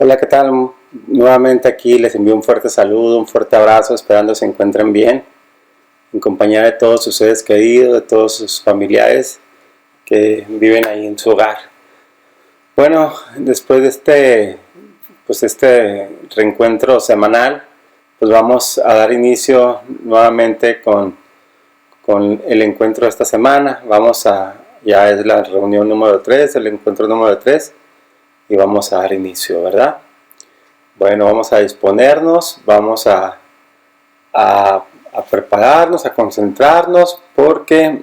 Hola, ¿qué tal? Nuevamente aquí les envío un fuerte saludo, un fuerte abrazo, esperando se encuentren bien, en compañía de todos sus seres queridos, de todos sus familiares que viven ahí en su hogar. Bueno, después de este reencuentro semanal, pues vamos a dar inicio nuevamente con el encuentro de esta semana. Ya es la reunión número 3, el encuentro número 3, y vamos a dar inicio, ¿verdad? Bueno, vamos a disponernos, vamos a prepararnos, a concentrarnos, porque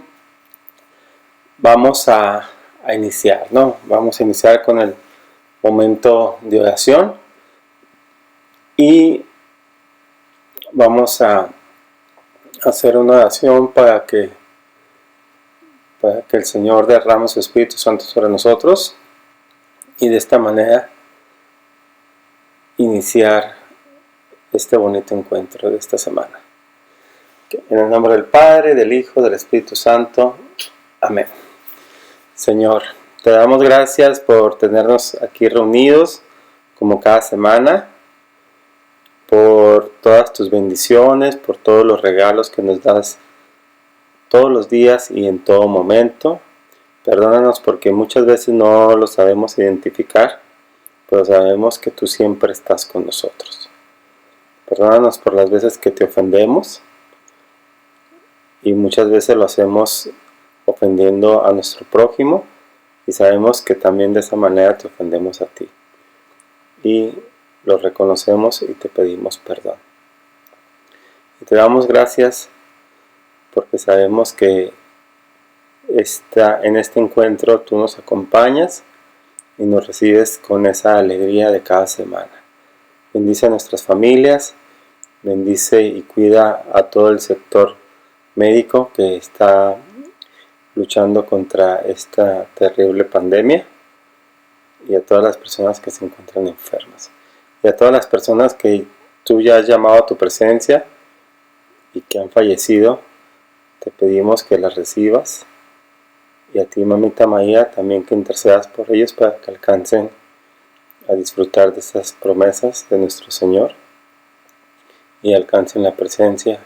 vamos a iniciar, ¿no? Vamos a iniciar con el momento de oración y vamos a hacer una oración para que el Señor derrame su Espíritu Santo sobre nosotros y de esta manera iniciar este bonito encuentro de esta semana. En el nombre del Padre, del Hijo, del Espíritu Santo. Amén. Señor, te damos gracias por tenernos aquí reunidos como cada semana, por todas tus bendiciones, por todos los regalos que nos das todos los días y en todo momento. Perdónanos porque muchas veces no lo sabemos identificar, pero sabemos que tú siempre estás con nosotros. Perdónanos por las veces que te ofendemos y muchas veces lo hacemos ofendiendo a nuestro prójimo y sabemos que también de esa manera te ofendemos a ti y lo reconocemos y te pedimos perdón. Y te damos gracias porque sabemos que en este encuentro tú nos acompañas y nos recibes con esa alegría de cada semana. Bendice a nuestras familias, bendice y cuida a todo el sector médico que está luchando contra esta terrible pandemia y a todas las personas que se encuentran enfermas y a todas las personas que tú ya has llamado a tu presencia y que han fallecido. Te pedimos que las recibas y a ti, Mamita María, también que intercedas por ellos para que alcancen a disfrutar de estas promesas de nuestro Señor y alcancen la presencia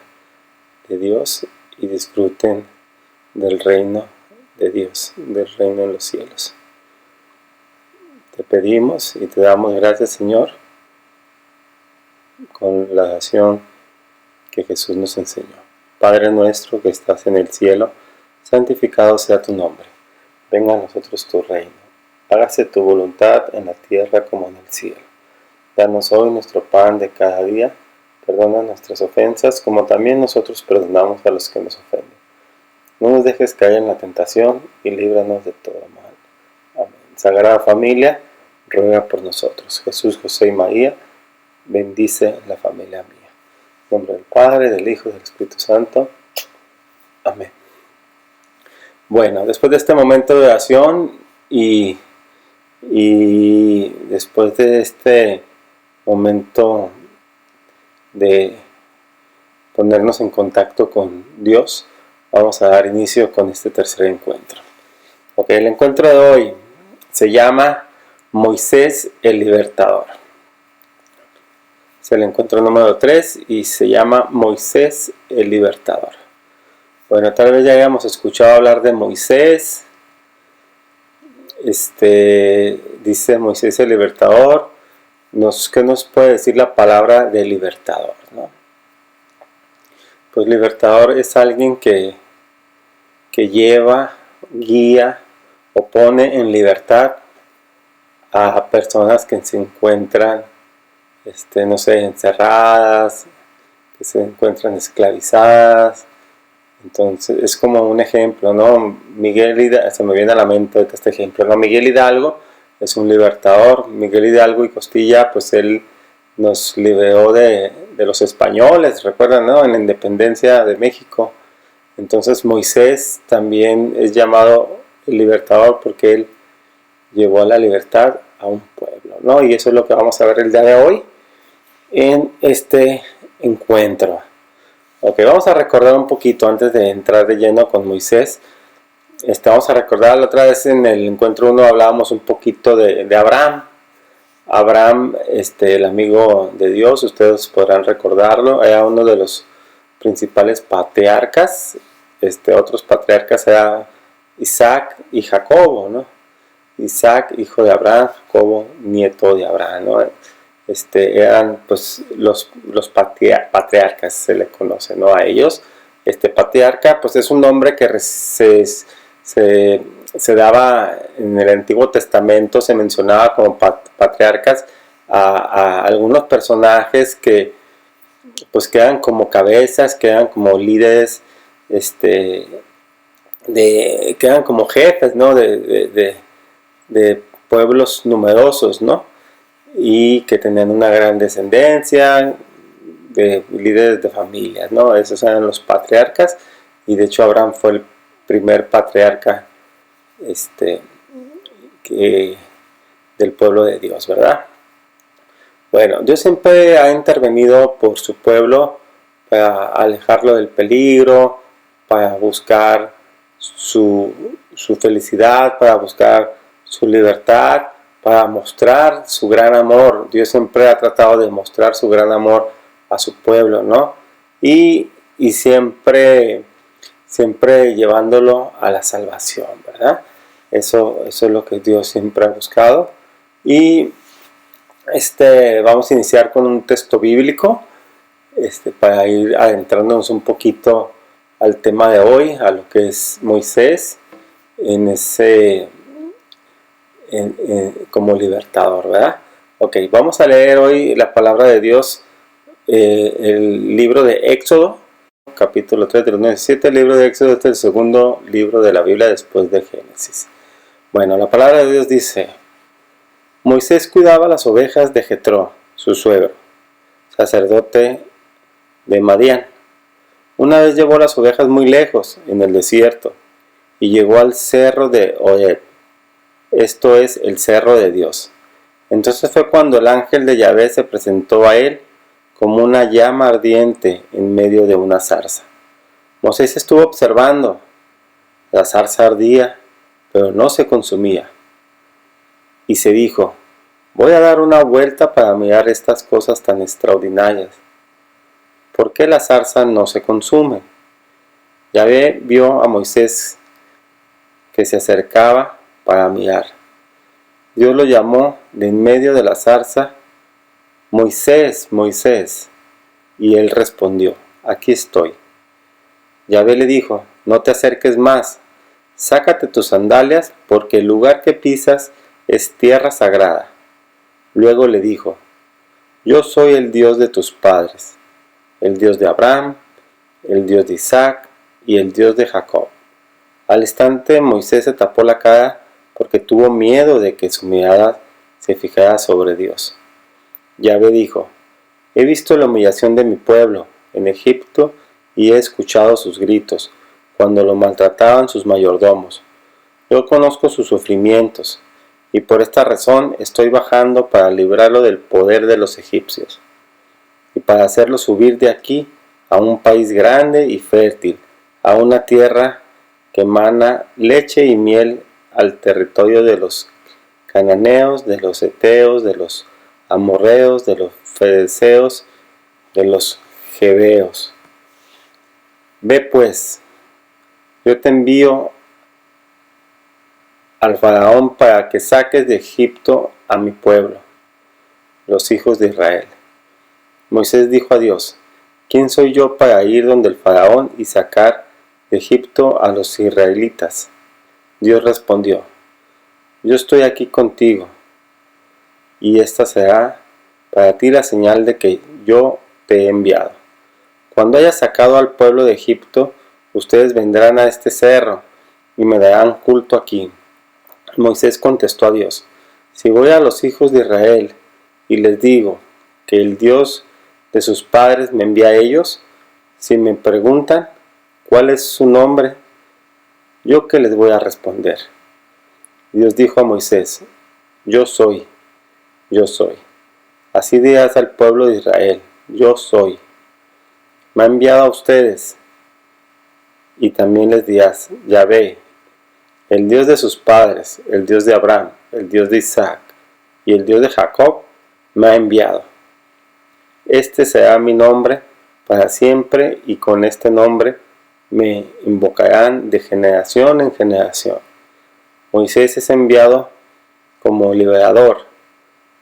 de Dios y disfruten del reino de Dios, del reino en los cielos. Te pedimos y te damos gracias, Señor, con la oración que Jesús nos enseñó. Padre nuestro que estás en el cielo, santificado sea tu nombre. Venga a nosotros tu reino. Hágase tu voluntad en la tierra como en el cielo. Danos hoy nuestro pan de cada día. Perdona nuestras ofensas como también nosotros perdonamos a los que nos ofenden. No nos dejes caer en la tentación y líbranos de todo mal. Amén. Sagrada Familia, ruega por nosotros. Jesús, José y María, bendice la familia mía. En nombre del Padre, del Hijo y del Espíritu Santo. Amén. Bueno, después de este momento de oración y después de este momento de ponernos en contacto con Dios, vamos a dar inicio con este tercer encuentro. Ok, el encuentro de hoy se llama Moisés el Libertador. Es el encuentro número 3 y se llama Moisés el Libertador. Bueno, tal vez ya hayamos escuchado hablar de Moisés. Dice Moisés el Libertador. ¿Qué nos puede decir la palabra de libertador, ¿no? Pues libertador es alguien que lleva, guía o pone en libertad a personas que se encuentran, no sé, encerradas, que se encuentran esclavizadas. Entonces es como un ejemplo, ¿no? Se me viene a la mente este ejemplo, ¿no? Miguel Hidalgo es un libertador. Miguel Hidalgo y Costilla, pues él nos liberó de los españoles, recuerdan, ¿no? En la independencia de México. Entonces Moisés también es llamado el libertador porque él llevó a la libertad a un pueblo, ¿no? Y eso es lo que vamos a ver el día de hoy en este encuentro. Ok, vamos a recordar un poquito antes de entrar de lleno con Moisés. Vamos a recordar la otra vez en el encuentro 1 hablábamos un poquito de Abraham. Abraham, el amigo de Dios, ustedes podrán recordarlo, era uno de los principales patriarcas. Otros patriarcas eran Isaac y Jacobo, ¿no? Isaac, hijo de Abraham; Jacobo, nieto de Abraham, ¿no? Eran pues los patriarcas, se le conoce, ¿no? A ellos. Patriarca pues es un nombre que se daba en el Antiguo Testamento, se mencionaba como patriarcas a algunos personajes que pues quedan como cabezas, quedan como líderes, quedan como jefes, ¿no? de pueblos numerosos, ¿no? Y que tenían una gran descendencia, de líderes de familias, ¿no? Esos eran los patriarcas, y de hecho Abraham fue el primer patriarca del pueblo de Dios, ¿verdad? Bueno, Dios siempre ha intervenido por su pueblo para alejarlo del peligro, para buscar su felicidad, para buscar su libertad, para mostrar su gran amor. Dios siempre ha tratado de mostrar su gran amor a su pueblo, ¿no? Y siempre llevándolo a la salvación, ¿verdad? Eso es lo que Dios siempre ha buscado. Y vamos a iniciar con un texto bíblico, para ir adentrándonos un poquito al tema de hoy, a lo que es Moisés como libertador, ¿verdad? Ok, vamos a leer hoy la palabra de Dios, el libro de Éxodo, capítulo 3, de los 9 al 7. El libro de Éxodo es el segundo libro de la Biblia después de Génesis. Bueno, la palabra de Dios dice: Moisés cuidaba las ovejas de Jetro, su suegro, sacerdote de Madián. Una vez llevó las ovejas muy lejos, en el desierto, y llegó al cerro de Horeb, esto es, el cerro de Dios. Entonces fue cuando el ángel de Yahvé se presentó a él como una llama ardiente en medio de una zarza. Moisés estuvo observando. La zarza ardía, pero no se consumía. Y se dijo: voy a dar una vuelta para mirar estas cosas tan extraordinarias. ¿Por qué la zarza no se consume? Yahvé vio a Moisés que se acercaba para mirar. Dios lo llamó de en medio de la zarza: Moisés, Moisés. Y él respondió: aquí estoy. Yahvé le dijo: no te acerques más, sácate tus sandalias, porque el lugar que pisas es tierra sagrada. Luego le dijo: yo soy el Dios de tus padres, el Dios de Abraham, el Dios de Isaac y el Dios de Jacob. Al instante Moisés se tapó la cara porque tuvo miedo de que su mirada se fijara sobre Dios. Yahvé dijo: he visto la humillación de mi pueblo en Egipto y he escuchado sus gritos cuando lo maltrataban sus mayordomos. Yo conozco sus sufrimientos y por esta razón estoy bajando para librarlo del poder de los egipcios y para hacerlo subir de aquí a un país grande y fértil, a una tierra que emana leche y miel, al territorio de los cananeos, de los heteos, de los amorreos, de los ferezeos, de los jebeos. Ve pues, yo te envío al faraón para que saques de Egipto a mi pueblo, los hijos de Israel. Moisés dijo a Dios: ¿quién soy yo para ir donde el faraón y sacar de Egipto a los israelitas? Dios respondió: yo estoy aquí contigo, y esta será para ti la señal de que yo te he enviado. Cuando hayas sacado al pueblo de Egipto, ustedes vendrán a este cerro y me darán culto aquí. Moisés contestó a Dios: si voy a los hijos de Israel y les digo que el Dios de sus padres me envía a ellos, si me preguntan cuál es su nombre, ¿yo qué les voy a responder? Dios dijo a Moisés: yo soy, yo soy. Así dirás al pueblo de Israel: yo soy. Me ha enviado a ustedes. Y también les dirás: Yahvé, el Dios de sus padres, el Dios de Abraham, el Dios de Isaac y el Dios de Jacob me ha enviado. Este será mi nombre para siempre, y con este nombre me invocarán de generación en generación. Moisés es enviado como liberador.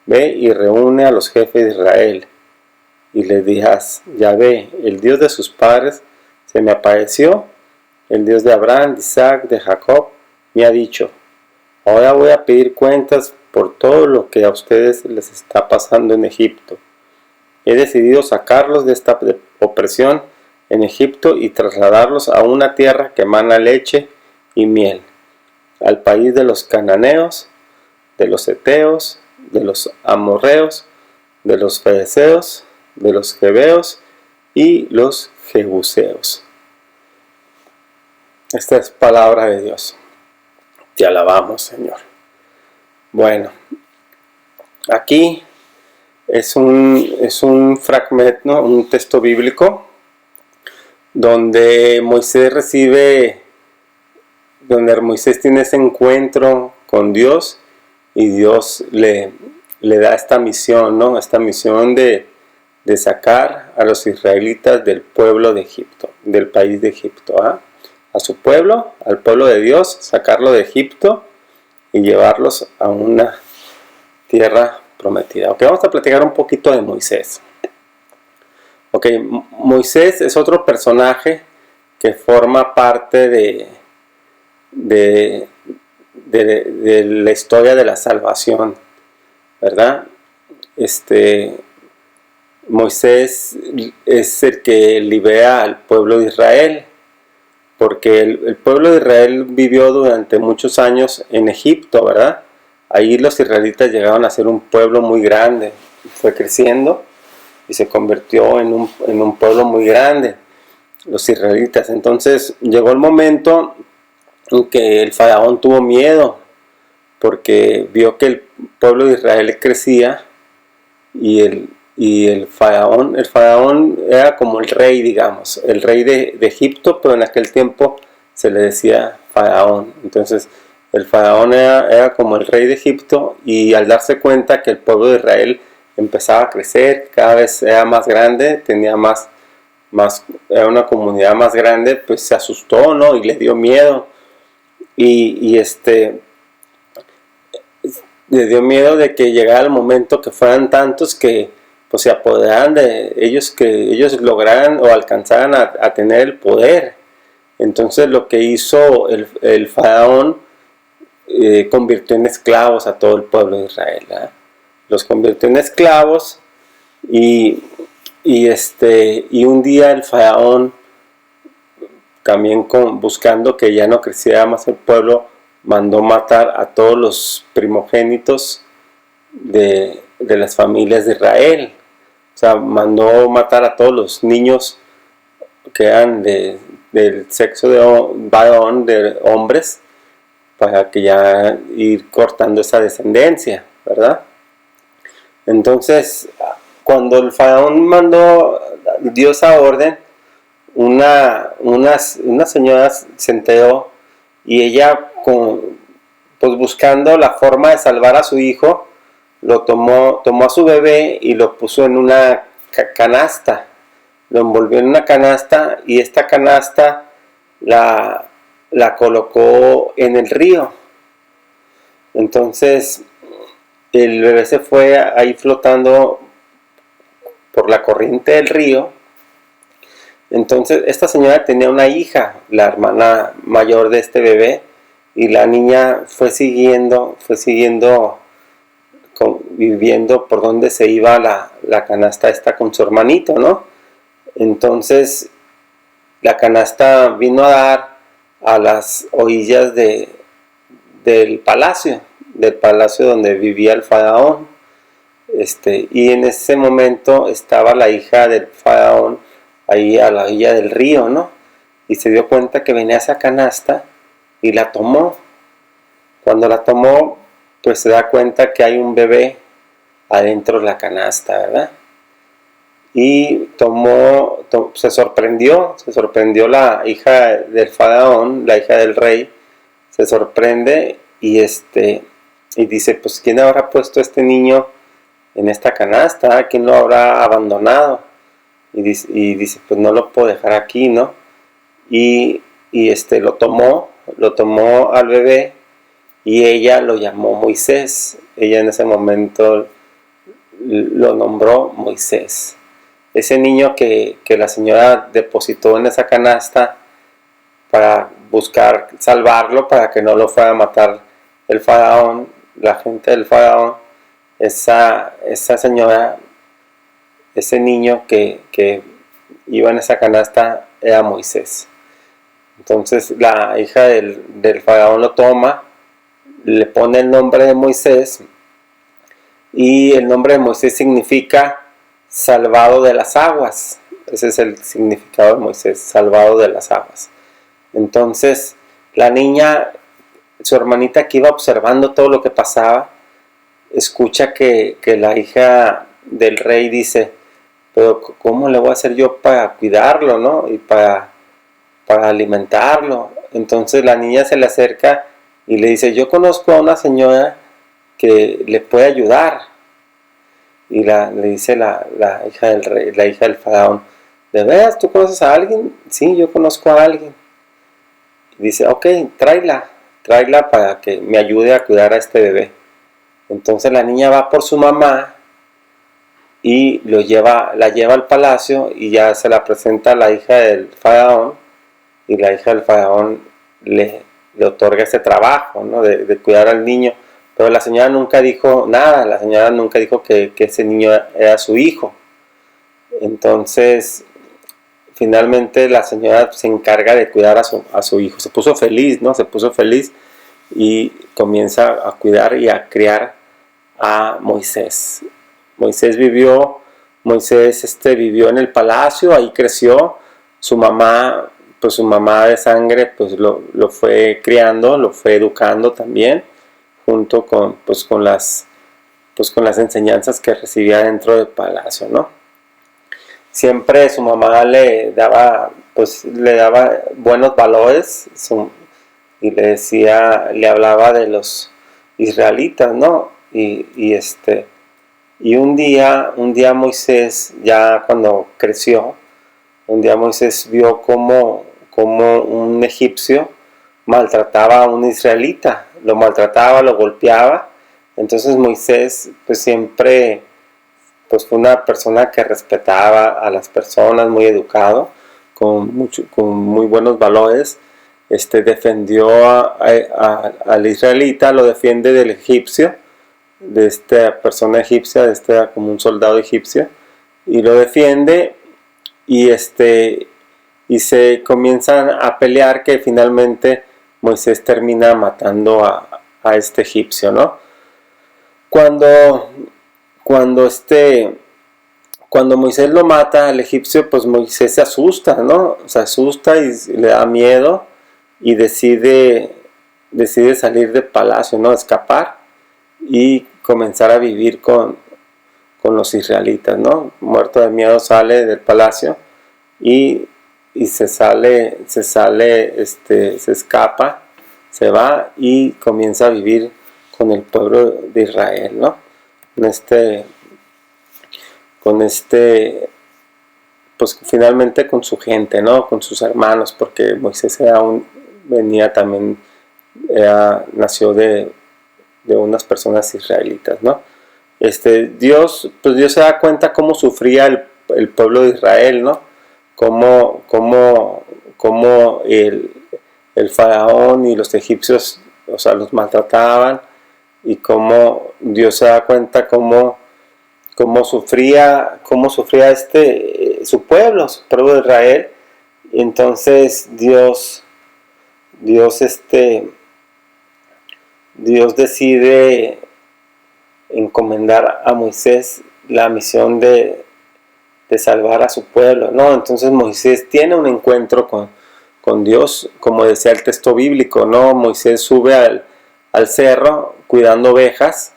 Ve y reúne a los jefes de Israel, y les dirás: Yahvé, el Dios de sus padres, se me apareció, el Dios de Abraham, de Isaac, de Jacob, me ha dicho: ahora voy a pedir cuentas por todo lo que a ustedes les está pasando en Egipto. He decidido sacarlos de esta opresión en Egipto y trasladarlos a una tierra que emana leche y miel, al país de los cananeos, de los heteos, de los amorreos, de los fereceos, de los jebeos y los jebuseos. Esta es palabra de Dios. Te alabamos, Señor. Bueno, aquí es un fragmento, ¿no? Un texto bíblico donde Moisés tiene ese encuentro con Dios, y Dios le da esta misión, ¿no? Esta misión de sacar a los israelitas del pueblo de Egipto, del país de Egipto, a su pueblo, al pueblo de Dios, sacarlo de Egipto y llevarlos a una tierra prometida. Ok, vamos a platicar un poquito de Moisés. Ok, Moisés es otro personaje que forma parte de la historia de la salvación, ¿verdad? Moisés es el que libera al pueblo de Israel, porque el pueblo de Israel vivió durante muchos años en Egipto, ¿verdad? Ahí los israelitas llegaron a ser un pueblo muy grande, fue creciendo y se convirtió en un pueblo muy grande, los israelitas. Entonces llegó el momento en que el faraón tuvo miedo, porque vio que el pueblo de Israel crecía, y el faraón era como el rey, digamos, el rey de Egipto, pero en aquel tiempo se le decía faraón. Entonces el faraón era como el rey de Egipto, y al darse cuenta que el pueblo de Israel empezaba a crecer, cada vez era más grande, tenía era una comunidad más grande, pues se asustó, ¿no? Y le dio miedo, y le dio miedo de que llegara el momento que fueran tantos que pues se apoderaran de ellos, que ellos lograran o alcanzaran a tener el poder. Entonces lo que hizo el faraón, convirtió en esclavos a todo el pueblo de Israel, ¿eh? Los convirtió en esclavos, y un día el faraón, también buscando que ya no creciera más el pueblo, mandó matar a todos los primogénitos de las familias de Israel. O sea, mandó matar a todos los niños que eran del sexo de varón, de hombres, para que ya ir cortando esa descendencia, ¿verdad? Entonces, cuando el faraón dio esa orden, una señora se enteró, y ella, pues buscando la forma de salvar a su hijo, tomó a su bebé y lo puso en una canasta, lo envolvió en una canasta, y esta canasta la colocó en el río. Entonces el bebé se fue ahí flotando por la corriente del río. Entonces esta señora tenía una hija, la hermana mayor de este bebé, y la niña fue siguiendo viviendo por donde se iba la canasta esta con su hermanito, ¿no? Entonces la canasta vino a dar a las orillas del palacio donde vivía el faraón. Y en ese momento estaba la hija del faraón ahí a la orilla del río, ¿no? Y se dio cuenta que venía esa canasta y la tomó. Cuando la tomó, pues se da cuenta que hay un bebé adentro de la canasta, ¿verdad? Y se sorprendió la hija del faraón, la hija del rey, se sorprende, y y dice, pues ¿quién habrá puesto a este niño en esta canasta? ¿Quién lo habrá abandonado? Y dice, pues no lo puedo dejar aquí, ¿no? Y lo tomó al bebé, y ella lo llamó Moisés. Ella en ese momento lo nombró Moisés. Ese niño que la señora depositó en esa canasta para buscar salvarlo, para que no lo fuera a matar el faraón, la gente del faraón, esa señora, ese niño que iba en esa canasta era Moisés. Entonces la hija del faraón lo toma, le pone el nombre de Moisés, y el nombre de Moisés significa salvado de las aguas. Ese es el significado de Moisés, salvado de las aguas. Entonces la niña, su hermanita que iba observando todo lo que pasaba, escucha que la hija del rey dice, pero ¿cómo le voy a hacer yo para cuidarlo, no? Y para alimentarlo. Entonces la niña se le acerca y le dice, yo conozco a una señora que le puede ayudar. Y le dice la hija del rey, la hija del faraón, ¿de veras tú conoces a alguien? Sí, yo conozco a alguien. Y dice, ok, tráela para que me ayude a cuidar a este bebé. Entonces la niña va por su mamá y la lleva al palacio, y ya se la presenta a la hija del faraón, y la hija del faraón le otorga ese trabajo, ¿no? de cuidar al niño. Pero la señora nunca dijo nada, la señora nunca dijo que ese niño era su hijo. Entonces, finalmente la señora se encarga de cuidar a su hijo. Se puso feliz, ¿no? Se puso feliz y comienza a cuidar y a criar a Moisés. Moisés vivió en el palacio, ahí creció. Su mamá de sangre, pues lo fue criando, lo fue educando también, junto con las enseñanzas que recibía dentro del palacio, ¿no? Siempre su mamá le daba buenos valores, y le hablaba de los israelitas, ¿no? Y un día Moisés, ya cuando creció, un día Moisés vio como un egipcio maltrataba a un israelita, lo maltrataba, lo golpeaba. Entonces Moisés siempre fue una persona que respetaba a las personas, muy educado, con muy buenos valores. Defendió al israelita, lo defiende del egipcio, de esta persona egipcia, como un soldado egipcio, y lo defiende, y se comienzan a pelear, que finalmente Moisés termina matando a este egipcio, ¿no? Cuando Moisés lo mata al egipcio, pues Moisés se asusta, ¿no? Se asusta y le da miedo, y decide salir del palacio, ¿no? Escapar y comenzar a vivir con los israelitas, ¿no? Muerto de miedo sale del palacio y se escapa, se va y comienza a vivir con el pueblo de Israel, ¿no? Pues finalmente con su gente, ¿no? Con sus hermanos, porque Moisés nació de unas personas israelitas, ¿no? Dios se da cuenta cómo sufría el pueblo de Israel, ¿no? Cómo el faraón y los egipcios, los maltrataban, y cómo Dios se da cuenta cómo sufría su pueblo de Israel. Y entonces Dios decide encomendar a Moisés la misión de salvar a su pueblo, ¿no? Entonces Moisés tiene un encuentro con Dios, como decía el texto bíblico, ¿no? Moisés sube al cerro cuidando ovejas,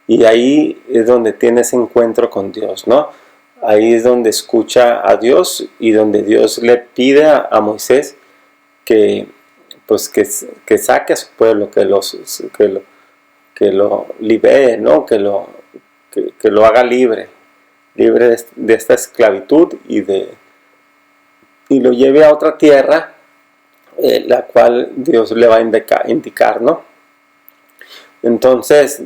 y ahí es donde tiene ese encuentro con Dios, ¿no? Ahí es donde escucha a Dios, y donde Dios le pide a Moisés que saque a su pueblo, lo libere, ¿no? Que lo haga libre de esta esclavitud y lo lleve a otra tierra, la cual Dios le va a indicar, ¿no? Entonces,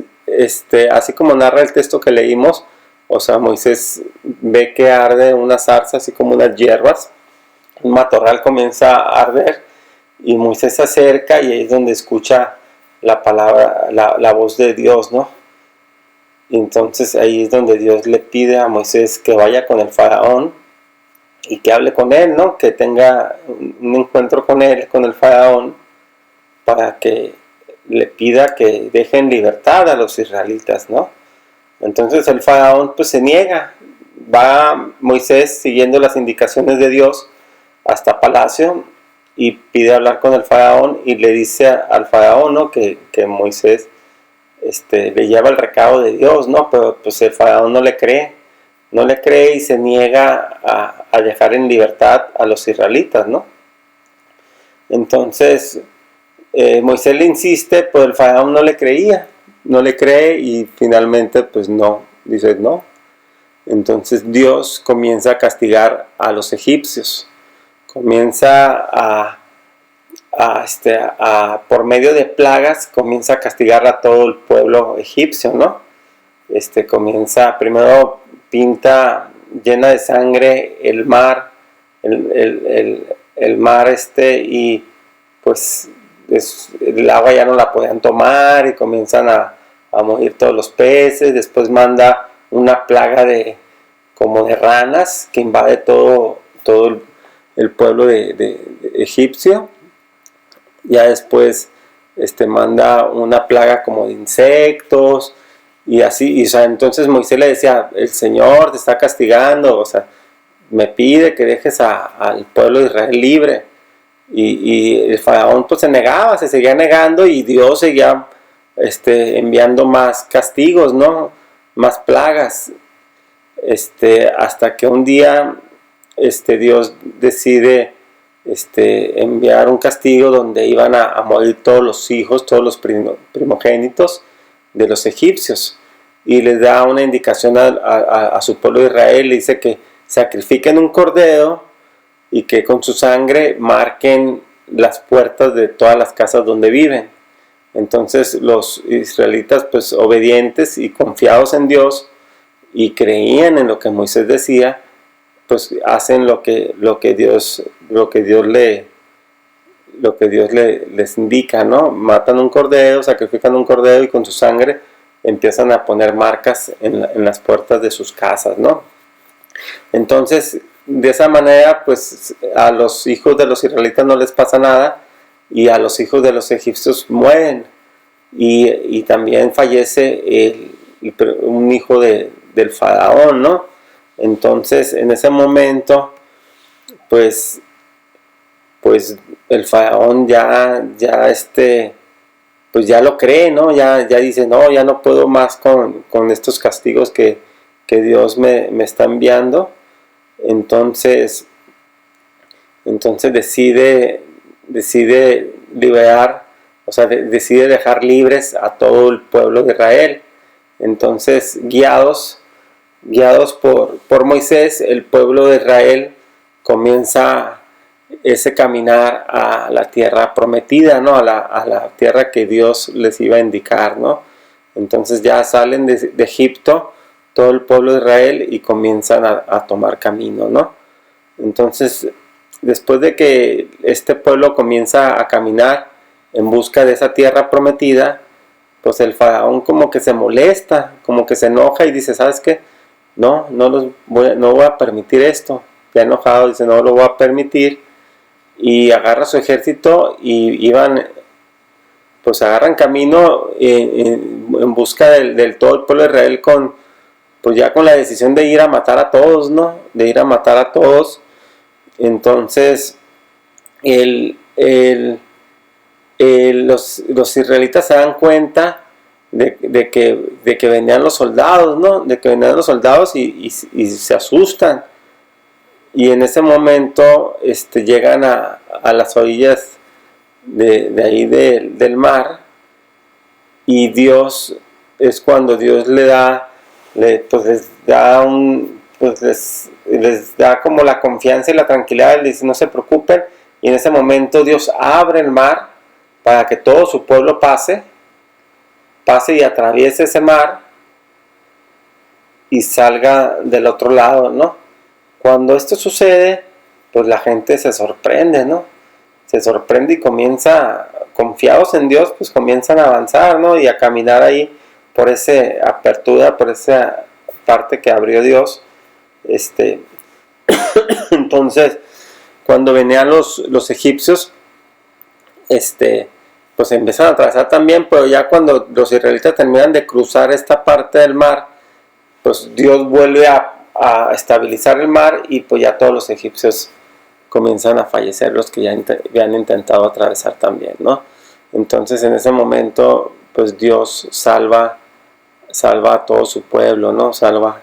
así como narra el texto que leímos, o sea, Moisés ve que arde una zarza, así como unas hierbas, un matorral comienza a arder, y Moisés se acerca y ahí es donde escucha la palabra, la voz de Dios, ¿no? Y entonces ahí es donde Dios le pide a Moisés que vaya con el faraón y que hable con él, ¿no? Que tenga un encuentro con él, con el faraón, para que le pida que deje en libertad a los israelitas, ¿no? Entonces el faraón pues se niega. Va Moisés siguiendo las indicaciones de Dios hasta palacio y pide hablar con el faraón y le dice al faraón, ¿no? que Moisés le lleva el recado de Dios, ¿no? Pero pues el faraón no le cree y se niega a dejar en libertad a los israelitas, ¿no? Entonces Moisés le insiste, pero el faraón no le cree y finalmente pues no, dice no. Entonces Dios comienza a castigar a los egipcios, comienza por medio de plagas, comienza a castigar a todo el pueblo egipcio, ¿no? Primero pinta llena de sangre el mar, el mar y pues el agua ya no la podían tomar y comienzan a morir todos los peces. Después manda una plaga como de ranas que invade todo el pueblo de egipcio. Ya después manda una plaga como de insectos y así, o sea, entonces Moisés le decía, el Señor te está castigando, o sea, me pide que dejes al pueblo de Israel libre. Y el faraón pues se seguía negando y Dios seguía enviando más castigos, ¿no? Más plagas, hasta que un día Dios decide enviar un castigo donde iban a morir todos los hijos, todos los primogénitos de los egipcios, y les da una indicación a su pueblo de Israel. Le dice que sacrifiquen un cordero y que con su sangre marquen las puertas de todas las casas donde viven. Entonces los israelitas, pues obedientes y confiados en Dios y creían en lo que Moisés decía, pues hacen lo que Dios les indica, ¿no? Matan un cordero, sacrifican un cordero y con su sangre empiezan a poner marcas en las puertas de sus casas, ¿no? Entonces, de esa manera, pues a los hijos de los israelitas no les pasa nada y a los hijos de los egipcios mueren. Y también fallece un hijo del faraón, ¿no? Entonces, en ese momento, pues el faraón pues ya lo cree, ¿no? Ya dice, no, ya no puedo más con estos castigos que Dios me está enviando. Entonces decide liberar, o sea, decide dejar libres a todo el pueblo de Israel. Entonces, guiados por Moisés, el pueblo de Israel comienza ese caminar a la tierra prometida, ¿no? A la tierra que Dios les iba a indicar, ¿no? Entonces ya salen de Egipto todo el pueblo de Israel y comienzan a tomar camino, ¿no? Entonces, después de que este pueblo comienza a caminar en busca de esa tierra prometida, pues el faraón como que se molesta, como que se enoja y dice, ¿sabes qué? No voy a permitir esto. Ya enojado dice, no lo voy a permitir, y agarra su ejército y agarran camino en busca del todo el pueblo de Israel pues ya con la decisión de ir a matar a todos, ¿no? De ir a matar a todos. Entonces los israelitas se dan cuenta de que venían los soldados, ¿no? De que venían los soldados y se asustan. Y en ese momento llegan a las orillas de ahí del mar y Dios es cuando Dios les da como la confianza y la tranquilidad, les dice no se preocupen, y en ese momento Dios abre el mar para que todo su pueblo pase y atraviese ese mar y salga del otro lado, ¿no? Cuando esto sucede, pues la gente se sorprende, ¿no? Se sorprende y comienza, confiados en Dios, pues comienzan a avanzar, ¿no? Y a caminar ahí por esa apertura, por esa parte que abrió Dios. Entonces, cuando venían los egipcios, pues empiezan a atravesar también, pero ya cuando los israelitas terminan de cruzar esta parte del mar, pues Dios vuelve a estabilizar el mar y pues ya todos los egipcios comienzan a fallecer, los que ya habían intentado atravesar también, ¿no? Entonces en ese momento pues Dios salva a todo su pueblo, ¿no? Salva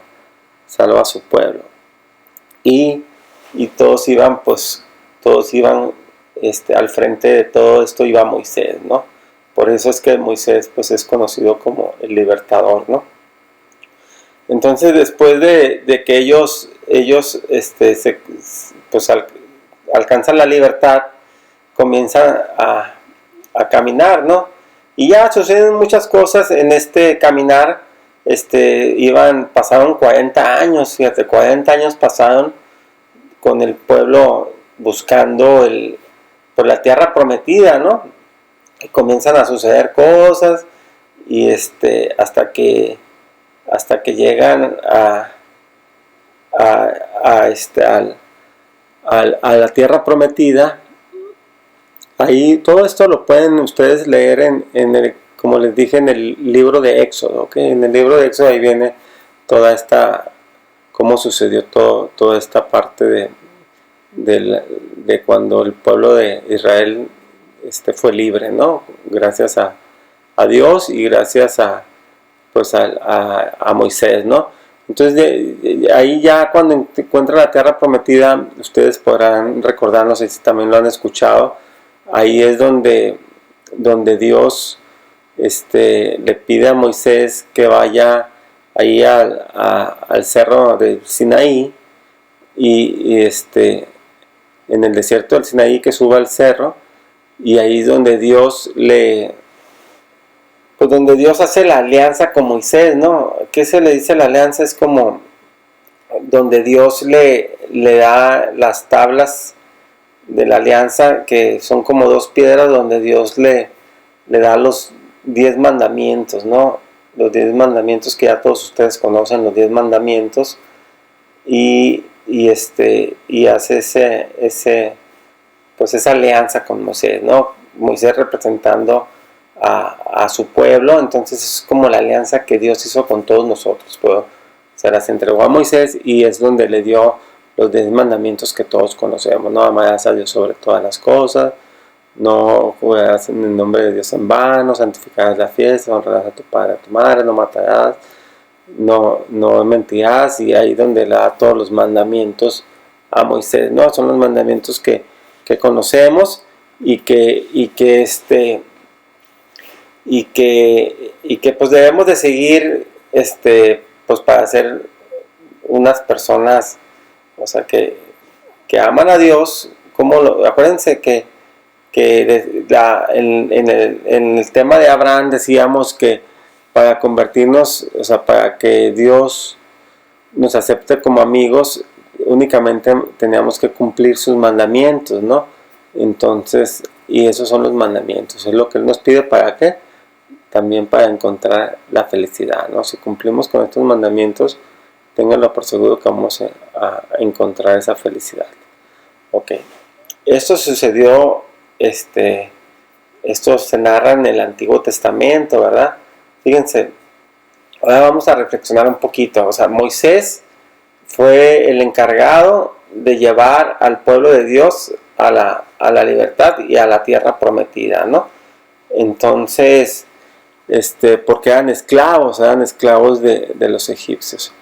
a su pueblo. Y todos iban al frente de todo esto iba Moisés, ¿no? Por eso es que Moisés pues es conocido como el libertador, ¿no? Entonces después de que ellos alcanzan la libertad, comienzan a caminar, ¿no? Y ya suceden muchas cosas en este caminar. Pasaron 40 años, fíjate, 40 años pasaron con el pueblo buscando por la tierra prometida, ¿no? Y comienzan a suceder cosas y hasta que llegan a la tierra prometida. Ahí todo esto lo pueden ustedes leer como les dije, en el libro de Éxodo, ¿okay? En el libro de Éxodo ahí viene toda esta, cómo sucedió toda esta parte de cuando el pueblo de Israel fue libre, ¿no? Gracias a Dios y gracias a Moisés, ¿no? Entonces ahí ya cuando encuentran la tierra prometida, ustedes podrán recordar, no sé si también lo han escuchado, ahí es donde Dios le pide a Moisés que vaya ahí al cerro de Sinaí y en el desierto del Sinaí, que suba al cerro, y ahí es donde Dios donde Dios hace la alianza con Moisés, ¿no? ¿Qué se le dice la alianza? Es como donde Dios le da las tablas de la alianza, que son como dos piedras, donde Dios le da los 10 mandamientos, ¿no? Los 10 mandamientos que ya todos ustedes conocen, los 10 mandamientos, y hace esa alianza con Moisés, ¿no? Moisés representando a su pueblo. Entonces es como la alianza que Dios hizo con todos nosotros, pero se las entregó a Moisés y es donde le dio los 10 mandamientos que todos conocemos, ¿no? Amarás a Dios sobre todas las cosas, no jugarás en el nombre de Dios en vano, santificarás la fiesta, honrarás a tu padre, a tu madre, no matarás, no mentirás, y ahí donde le da todos los mandamientos a Moisés, ¿no? Son los mandamientos que conocemos y que pues debemos de seguir pues para ser unas personas, o sea, que aman a Dios. Acuérdense que en el tema de Abraham decíamos que para convertirnos, o sea, para que Dios nos acepte como amigos, únicamente teníamos que cumplir sus mandamientos, ¿no? Entonces, y esos son los mandamientos, es lo que Él nos pide. ¿Para qué? También para encontrar la felicidad, ¿no? Si cumplimos con estos mandamientos, ténganlo por seguro que vamos a encontrar esa felicidad. Ok, esto sucedió, esto se narra en el Antiguo Testamento, ¿verdad? Fíjense, ahora vamos a reflexionar un poquito. O sea, Moisés fue el encargado de llevar al pueblo de Dios a la libertad y a la tierra prometida, ¿no? Entonces, porque eran esclavos de los egipcios.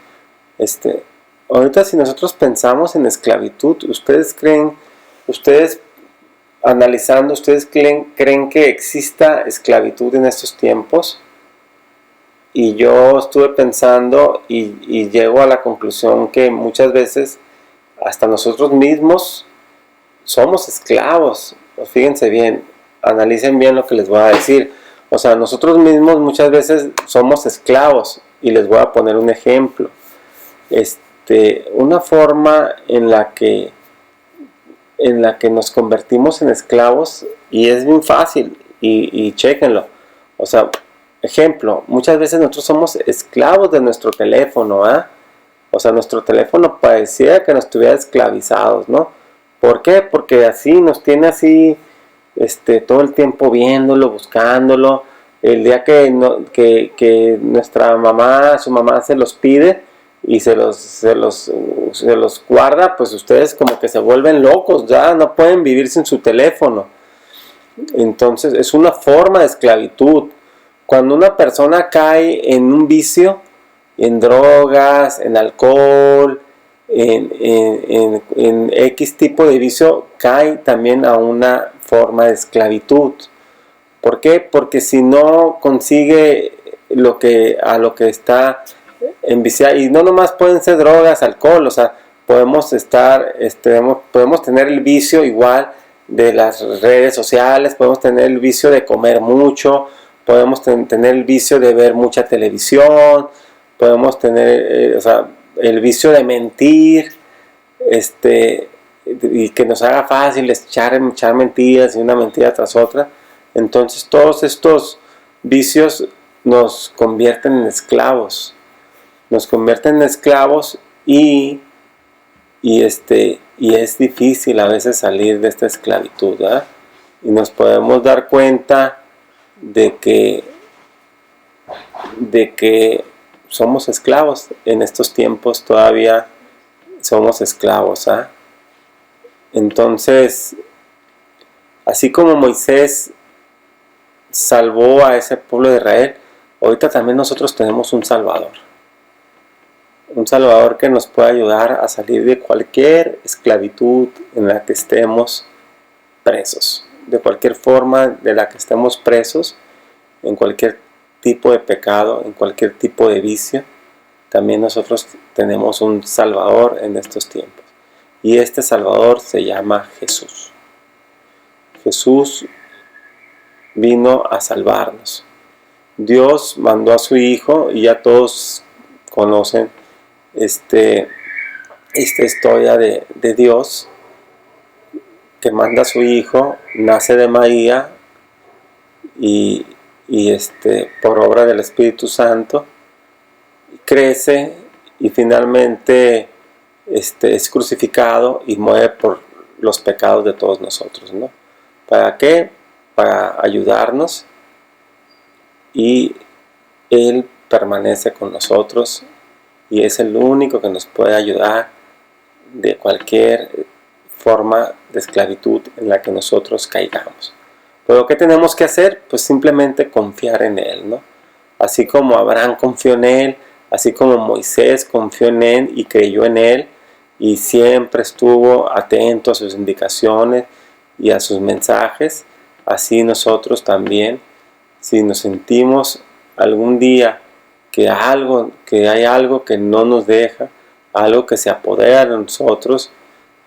Ahorita, si nosotros pensamos en esclavitud, ustedes analizando, ¿ustedes creen que exista esclavitud en estos tiempos? y yo estuve pensando y llego a la conclusión que muchas veces hasta nosotros mismos somos esclavos. Fíjense bien, analicen bien lo que les voy a decir. O sea, nosotros mismos muchas veces somos esclavos, y les voy a poner un ejemplo. Una forma en la que nos convertimos en esclavos, y es bien fácil, y chéquenlo. O sea, ejemplo, muchas veces nosotros somos esclavos de nuestro teléfono, ¿eh? O sea, nuestro teléfono parecía que nos estuviera esclavizados, ¿no? ¿Por qué? Porque así nos tiene así, todo el tiempo viéndolo, buscándolo. El día que nuestra mamá, su mamá se los pide y se los guarda, pues ustedes como que se vuelven locos, ya no pueden vivir sin su teléfono. Entonces es una forma de esclavitud. Cuando una persona cae en un vicio, en drogas, en alcohol, en X tipo de vicio, cae también a una forma de esclavitud. ¿Por qué? Porque si no consigue a lo que está enviciado, y no nomás pueden ser drogas, alcohol, o sea, podemos tener el vicio igual de las redes sociales, podemos tener el vicio de comer mucho, podemos tener el vicio de ver mucha televisión, podemos tener el vicio de mentir, y que nos haga fácil echar mentiras y una mentira tras otra. Entonces todos estos vicios nos convierten en esclavos, y es difícil a veces salir de esta esclavitud, ¿verdad? Y nos podemos dar cuenta de que somos esclavos en estos tiempos, todavía somos esclavos, ¿ah? Entonces, así como Moisés salvó a ese pueblo de Israel, ahorita también nosotros tenemos un Salvador que nos puede ayudar a salir de cualquier esclavitud en la que estemos presos, de cualquier forma de la que estemos presos, en cualquier tipo de pecado, en cualquier tipo de vicio. También nosotros tenemos un Salvador en estos tiempos, y este Salvador se llama Jesús. Jesús vino a salvarnos. Dios mandó a su Hijo, y ya todos conocen esta historia de Dios, que manda a su Hijo, nace de María, y por obra del Espíritu Santo crece, y finalmente es crucificado y muere por los pecados de todos nosotros, ¿no? ¿Para qué? Para ayudarnos, y Él permanece con nosotros, y es el único que nos puede ayudar de cualquier forma de esclavitud en la que nosotros caigamos. Pero ¿qué tenemos que hacer? Pues simplemente confiar en Él, ¿no? Así como Abraham confió en Él, así como Moisés confió en Él y creyó en Él, y siempre estuvo atento a sus indicaciones y a sus mensajes, así nosotros también, si nos sentimos algún día que hay algo que no nos deja, algo que se apodera de nosotros,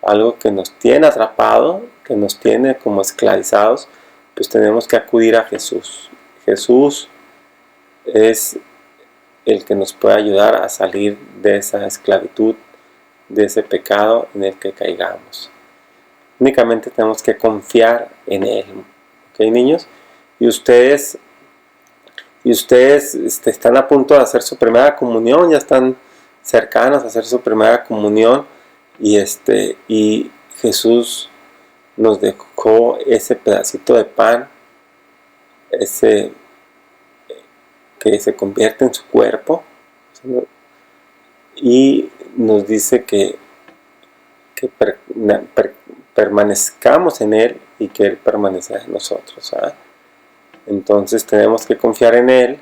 algo que nos tiene atrapado, que nos tiene como esclavizados, pues tenemos que acudir a Jesús. Jesús es el que nos puede ayudar a salir de esa esclavitud, de ese pecado en el que caigamos. Únicamente tenemos que confiar en Él. ¿Ok, niños? Y ustedes están a punto de hacer su primera comunión, ya están cercanos a hacer su primera comunión, y Jesús nos dejó ese pedacito de pan, ese que se convierte en su cuerpo, y nos dice que permanezcamos en Él, y que Él permanecerá en nosotros, ¿sabes? Entonces tenemos que confiar en Él,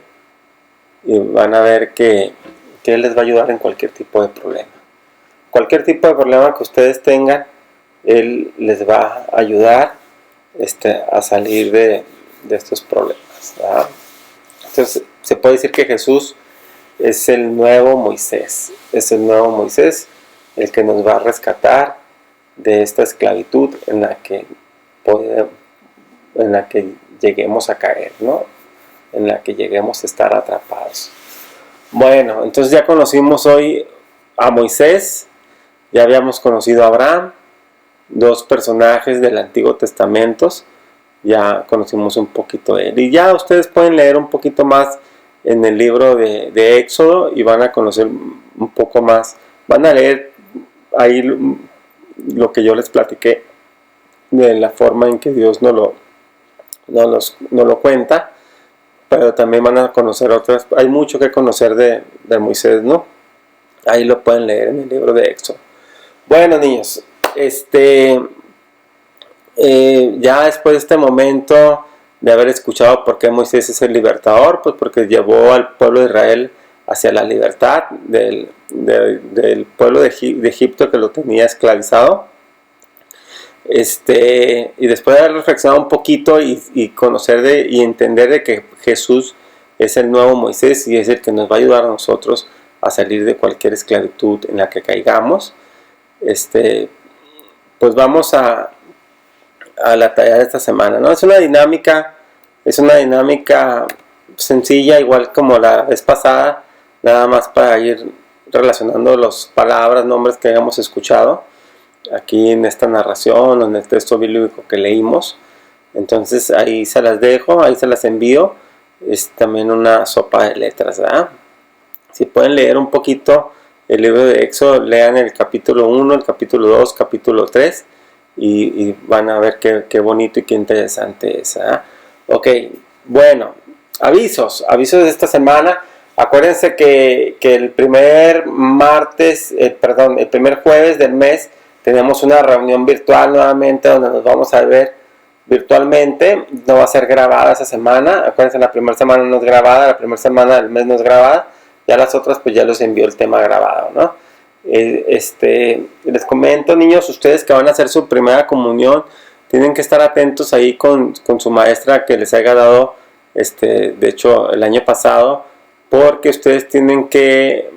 y van a ver que Él les va a ayudar en cualquier tipo de problema. Cualquier tipo de problema que ustedes tengan, Él les va a ayudar a salir de estos problemas, ¿verdad? Entonces se puede decir que Jesús es el nuevo Moisés, es el nuevo Moisés el que nos va a rescatar de esta esclavitud en la que lleguemos a caer, ¿no? En la que lleguemos a estar atrapados. Bueno, entonces ya conocimos hoy a Moisés, ya habíamos conocido a Abraham, dos personajes del Antiguo Testamento, ya conocimos un poquito de él. Y ya ustedes pueden leer un poquito más en el libro de Éxodo y van a conocer un poco más, van a leer ahí lo que yo les platiqué de la forma en que Dios no lo cuenta, pero también van a conocer otras, hay mucho que conocer de Moisés, ¿no? Ahí lo pueden leer en el libro de Éxodo. Bueno, niños, ya después de este momento de haber escuchado por qué Moisés es el libertador, pues porque llevó al pueblo de Israel hacia la libertad del pueblo de Egipto que lo tenía esclavizado. Y después de haber reflexionado un poquito y conocer y entender de que Jesús es el nuevo Moisés y es el que nos va a ayudar a nosotros a salir de cualquier esclavitud en la que caigamos, pues vamos a la tarea de esta semana, ¿no? Es una dinámica sencilla, igual como la vez pasada, nada más para ir relacionando las palabras, nombres que hayamos escuchado aquí en esta narración o en el texto bíblico que leímos. Entonces ahí se las dejo, ahí se las envío. Es también una sopa de letras, ¿verdad? Si pueden leer un poquito el libro de Éxodo, lean el capítulo 1, el capítulo 2, capítulo 3 y van a ver qué bonito y qué interesante es, ¿verdad? Ok, bueno, avisos de esta semana. Acuérdense que el primer el primer jueves del mes tenemos una reunión virtual nuevamente donde nos vamos a ver virtualmente. No va a ser grabada esa semana. Acuérdense, la primera semana no es grabada, la primera semana del mes no es grabada. Ya las otras pues ya los envió el tema grabado, ¿no? Les comento, niños, ustedes que van a hacer su primera comunión, tienen que estar atentos ahí con su maestra que les haya dado, de hecho, el año pasado, porque ustedes tienen que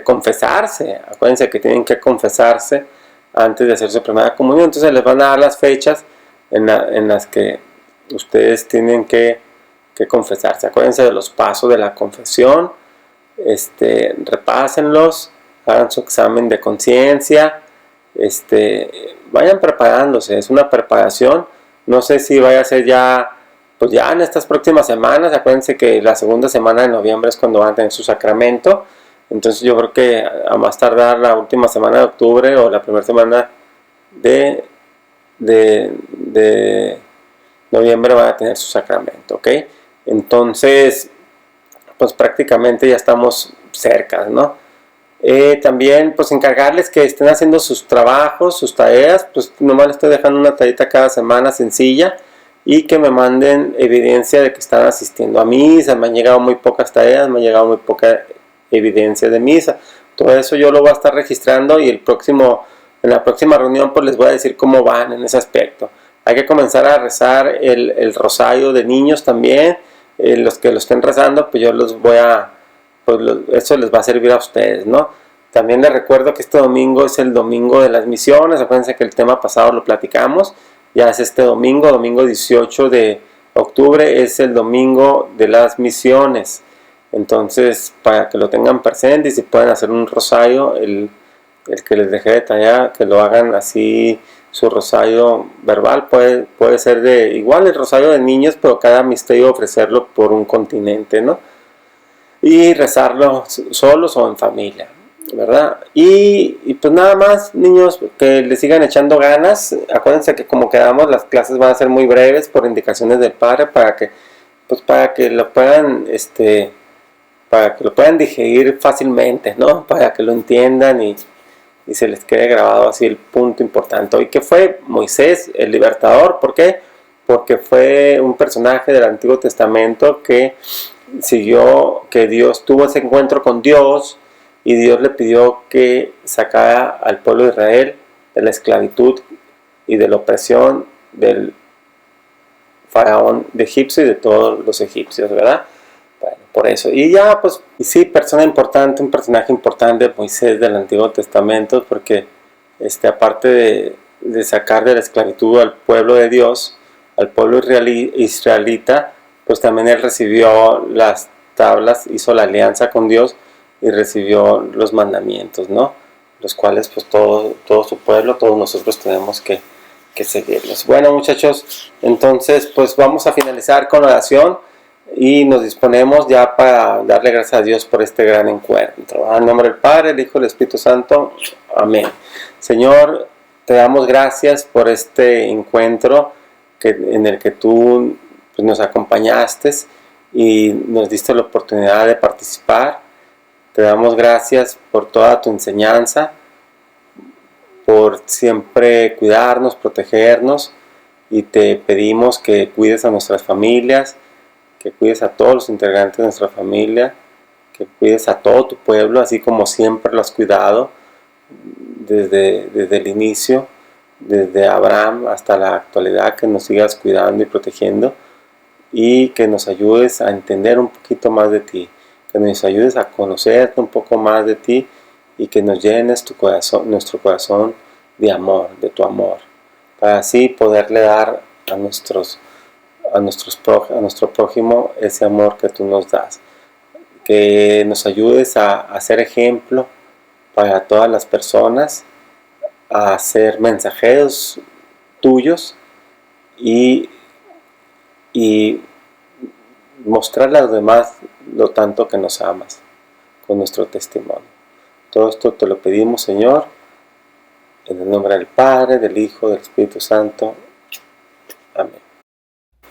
confesarse. Acuérdense que tienen que confesarse antes de hacer su primera comunión. Entonces les van a dar las fechas en las que ustedes tienen que confesarse. Acuérdense de los pasos de la confesión, repásenlos, hagan su examen de conciencia, vayan preparándose. Es una preparación. No sé si vaya a ser ya en estas próximas semanas. Acuérdense que la segunda semana de noviembre es cuando van a tener su sacramento. Entonces yo creo que a más tardar la última semana de octubre o la primera semana de noviembre van a tener su sacramento, ¿ok? Entonces, pues prácticamente ya estamos cerca, ¿no? También pues encargarles que estén haciendo sus trabajos, sus tareas. Pues nomás les estoy dejando una tareita cada semana sencilla y que me manden evidencia de que están asistiendo a misa. Me han llegado muy pocas tareas, me ha llegado muy poca evidencia de misa. Todo eso yo lo voy a estar registrando y en la próxima reunión pues les voy a decir cómo van en ese aspecto. Hay que comenzar a rezar el rosario de niños también. Los que lo estén rezando, pues yo los voy a, eso les va a servir a ustedes, ¿no? También les recuerdo que este domingo es el domingo de las misiones. Acuérdense que el tema pasado lo platicamos. Ya es este domingo 18 de octubre, es el domingo de las misiones. Entonces, para que lo tengan presente y si pueden hacer un rosario, el que les dejé de tarea, que lo hagan así, su rosario verbal, puede ser igual el rosario de niños, pero cada misterio ofrecerlo por un continente, ¿no? Y rezarlo solos o en familia, ¿verdad? Y pues nada más, niños, que le sigan echando ganas. Acuérdense que como quedamos, las clases van a ser muy breves por indicaciones del padre para que lo puedan digerir fácilmente, ¿no? Para que lo entiendan y se les quede grabado así el punto importante. Hoy que fue Moisés el libertador. ¿Por qué? Porque fue un personaje del Antiguo Testamento que que Dios tuvo ese encuentro con Dios y Dios le pidió que sacara al pueblo de Israel de la esclavitud y de la opresión del faraón de Egipto y de todos los egipcios, ¿verdad? Bueno, por eso. Y ya, pues, y sí, un personaje importante, Moisés del Antiguo Testamento, porque aparte de sacar de la esclavitud al pueblo de Dios, al pueblo israelita, pues también él recibió las tablas, hizo la alianza con Dios y recibió los mandamientos, ¿no? Los cuales pues todo su pueblo, todos nosotros tenemos que seguirlos. Bueno, muchachos, entonces pues vamos a finalizar con la oración y nos disponemos ya para darle gracias a Dios por este gran encuentro. En nombre del Padre, el Hijo y el Espíritu Santo. Amén. Señor, te damos gracias por este encuentro en el que tú pues, nos acompañaste y nos diste la oportunidad de participar. Te damos gracias por toda tu enseñanza, por siempre cuidarnos, protegernos, y te pedimos que cuides a nuestras familias, que cuides a todos los integrantes de nuestra familia, que cuides a todo tu pueblo, así como siempre lo has cuidado desde el inicio, desde Abraham hasta la actualidad, que nos sigas cuidando y protegiendo, y que nos ayudes a entender un poquito más de ti, que nos ayudes a conocerte un poco más de ti, y que nos llenes nuestro corazón de amor, de tu amor, para así poderle dar a nuestro prójimo ese amor que tú nos das. Que nos ayudes a ser ejemplo para todas las personas, a ser mensajeros tuyos y mostrarle a los demás lo tanto que nos amas con nuestro testimonio. Todo esto te lo pedimos, Señor, en el nombre del Padre, del Hijo, del Espíritu Santo. Amén.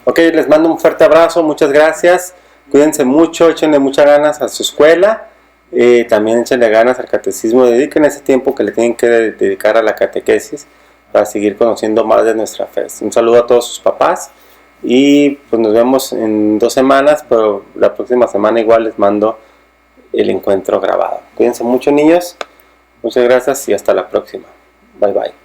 Ok, les mando un fuerte abrazo, muchas gracias. Cuídense mucho, échenle muchas ganas a su escuela. También échenle ganas al catecismo. Dediquen ese tiempo que le tienen que dedicar a la catequesis para seguir conociendo más de nuestra fe. Un saludo a todos sus papás. Y pues nos vemos en 2 semanas, pero la próxima semana igual les mando el encuentro grabado. Cuídense mucho, niños. Muchas gracias y hasta la próxima. Bye bye.